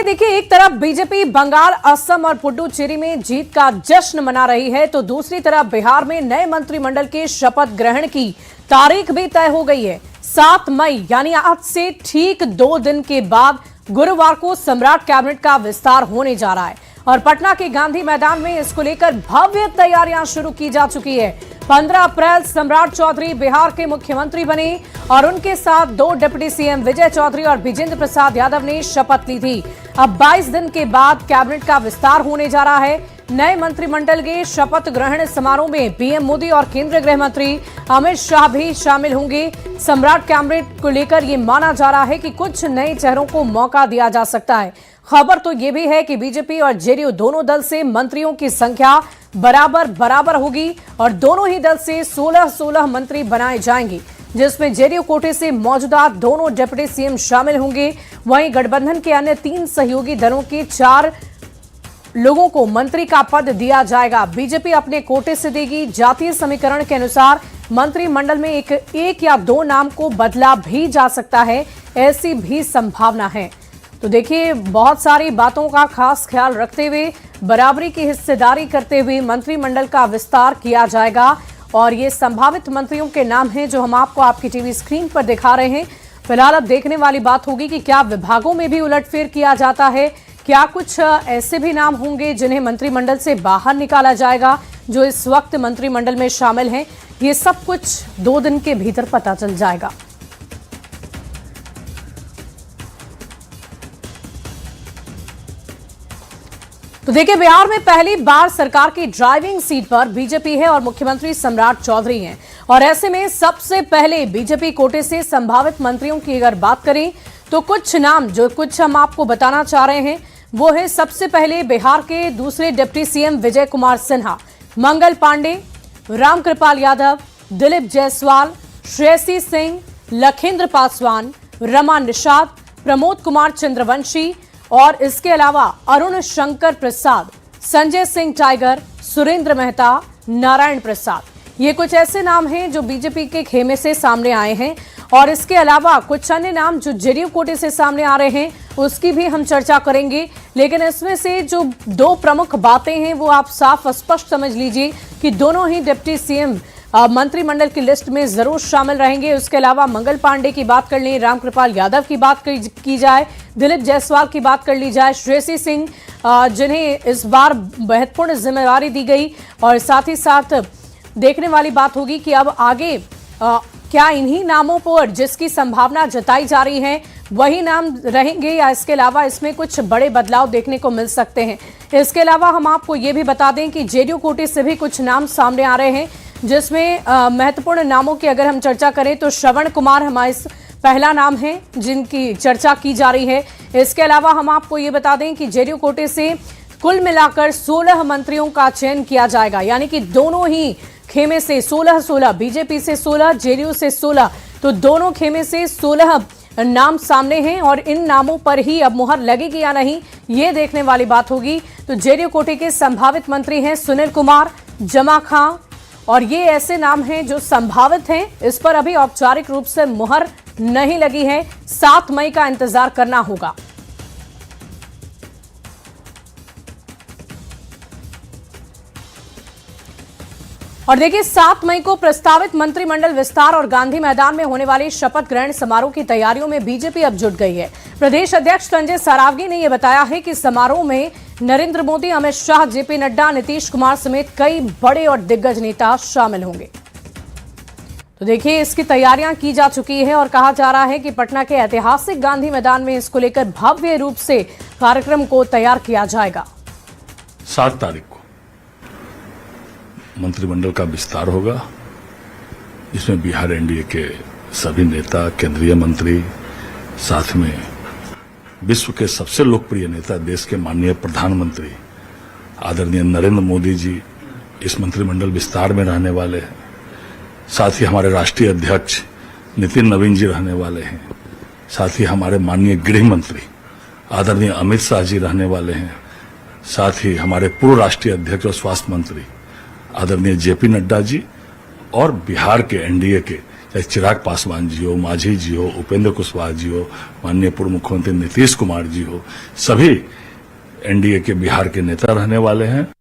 वहीं देखिए, एक तरफ बीजेपी बंगाल, असम और पुडुचेरी में जीत का जश्न मना रही है, तो दूसरी तरफ बिहार में नए मंत्रिमंडल के शपथ ग्रहण की तारीख भी तय हो गई है। 7 मई यानी आज से ठीक 2 दिन के बाद गुरुवार को सम्राट कैबिनेट का विस्तार होने जा रहा है और पटना के गांधी मैदान में इसको लेकर भव्य तैयारियां शुरू की जा चुकी है। 15 अप्रैल सम्राट चौधरी बिहार के मुख्यमंत्री बने और उनके साथ 2 डिप्टी सीएम विजय चौधरी और विजेंद्र प्रसाद यादव ने शपथ ली थी। अब 22 दिन के बाद कैबिनेट का विस्तार होने जा रहा है। नए मंत्रिमंडल के शपथ ग्रहण समारोह में पीएम मोदी और केंद्रीय गृह मंत्री अमित शाह भी शामिल होंगे। सम्राट कैबिनेट को लेकर ये माना जा रहा है कि कुछ नए चेहरों को मौका दिया जा सकता है। खबर तो ये भी है कि बीजेपी और जेडीयू दोनों दल से मंत्रियों की संख्या बराबर होगी और दोनों ही दल से 16 मंत्री बनाए जाएंगे, जिसमें जेडीयू कोटे से मौजूदा दोनों डिप्टी सीएम शामिल होंगे। वहीं गठबंधन के अन्य 3 सहयोगी दलों के 4 लोगों को मंत्री का पद दिया जाएगा। बीजेपी अपने कोटे से देगी। जातीय समीकरण के अनुसार मंत्रिमंडल में एक या 2 नाम को बदला भी जा सकता है, ऐसी भी संभावना है। तो देखिए, बहुत सारी बातों का खास ख्याल रखते हुए बराबरी की हिस्सेदारी करते हुए मंत्रिमंडल का विस्तार किया जाएगा और ये संभावित मंत्रियों के नाम हैं जो हम आपको आपकी टीवी स्क्रीन पर दिखा रहे हैं। फिलहाल अब देखने वाली बात होगी कि क्या विभागों में भी उलटफेर किया जाता है, क्या कुछ ऐसे भी नाम होंगे जिन्हें मंत्रिमंडल से बाहर निकाला जाएगा जो इस वक्त मंत्रिमंडल में शामिल हैं। ये सब कुछ 2 दिन के भीतर पता चल जाएगा। तो देखिए, बिहार में पहली बार सरकार की ड्राइविंग सीट पर बीजेपी है और मुख्यमंत्री सम्राट चौधरी हैं और ऐसे में सबसे पहले बीजेपी कोटे से संभावित मंत्रियों की अगर बात करें तो कुछ नाम जो हम आपको बताना चाह रहे हैं वो है, सबसे पहले बिहार के दूसरे डिप्टी सीएम विजय कुमार सिन्हा, मंगल पांडे, रामकृपाल यादव, दिलीप जायसवाल, श्रेयसी सिंह, लखेंद्र पासवान, रमा निषाद, प्रमोद कुमार चंद्रवंशी और इसके अलावा अरुण शंकर प्रसाद, संजय सिंह टाइगर, सुरेंद्र मेहता, नारायण प्रसाद। ये कुछ ऐसे नाम हैं जो बीजेपी के खेमे से सामने आए हैं और इसके अलावा कुछ अन्य नाम जो जेडीयू कोटे से सामने आ रहे हैं उसकी भी हम चर्चा करेंगे। लेकिन इसमें से जो 2 प्रमुख बातें हैं वो आप साफ स्पष्ट समझ लीजिए कि दोनों ही डिप्टी सीएम मंत्रिमंडल की लिस्ट में जरूर शामिल रहेंगे। उसके अलावा मंगल पांडे की बात कर लें, रामकृपाल यादव की बात की जाए, दिलीप जायसवाल की बात कर ली जाए, श्रेयसी सिंह जिन्हें इस बार महत्वपूर्ण जिम्मेवारी दी गई और साथ ही साथ देखने वाली बात होगी कि अब आगे क्या इन्हीं नामों पर जिसकी संभावना जताई जा रही है वही नाम रहेंगे या इसके अलावा इसमें कुछ बड़े बदलाव देखने को मिल सकते हैं। इसके अलावा हम आपको ये भी बता दें कि जेडीयू कोटे से भी कुछ नाम सामने आ रहे हैं, जिसमें महत्वपूर्ण नामों की अगर हम चर्चा करें तो श्रवण कुमार हमारे पहला नाम है जिनकी चर्चा की जा रही है। इसके अलावा हम आपको ये बता दें कि जेडीयू कोटे से कुल मिलाकर 16 मंत्रियों का चयन किया जाएगा, यानी कि दोनों ही खेमे से 16, बीजेपी से 16, जेडीयू से 16, तो दोनों खेमे से 16 नाम सामने हैं और इन नामों पर ही अब मुहर लगेगी या नहीं ये देखने वाली बात होगी। तो जेडीयू कोटे के संभावित मंत्री हैं सुनील कुमार, जमा खां और ये ऐसे नाम हैं जो संभावित हैं। इस पर अभी औपचारिक रूप से मुहर नहीं लगी है। 7 मई का इंतजार करना होगा। और देखिए, 7 मई को प्रस्तावित मंत्रिमंडल विस्तार और गांधी मैदान में होने वाली शपथ ग्रहण समारोह की तैयारियों में बीजेपी अब जुट गई है। प्रदेश अध्यक्ष संजय सरावगी ने यह बताया है कि समारोह में नरेंद्र मोदी, अमित शाह, जेपी नड्डा, नीतीश कुमार समेत कई बड़े और दिग्गज नेता शामिल होंगे। तो देखिए, इसकी तैयारियां की जा चुकी है और कहा जा रहा है कि पटना के ऐतिहासिक गांधी मैदान में इसको लेकर भव्य रूप से कार्यक्रम को तैयार किया जाएगा। 7 तारीख को मंत्रिमंडल का विस्तार होगा। इसमें बिहार एनडीए के सभी नेता, केंद्रीय मंत्री, साथ में विश्व के सबसे लोकप्रिय नेता, देश के माननीय प्रधानमंत्री आदरणीय नरेंद्र मोदी जी इस मंत्रिमंडल विस्तार में रहने वाले हैं। साथ ही हमारे राष्ट्रीय अध्यक्ष नितिन नवीन जी रहने वाले हैं। साथ ही हमारे माननीय गृह मंत्री आदरणीय अमित शाह जी रहने वाले हैं। साथ ही हमारे पूर्व राष्ट्रीय अध्यक्ष और स्वास्थ्य मंत्री आदरणीय जेपी नड्डा जी और बिहार के एनडीए के चाहे चिराग पासवान जी हो, मांझी जी हो, उपेंद्र कुशवाहा जी हो, माननीय पूर्व मुख्यमंत्री नीतीश कुमार जी हो, सभी एनडीए के बिहार के नेता रहने वाले हैं।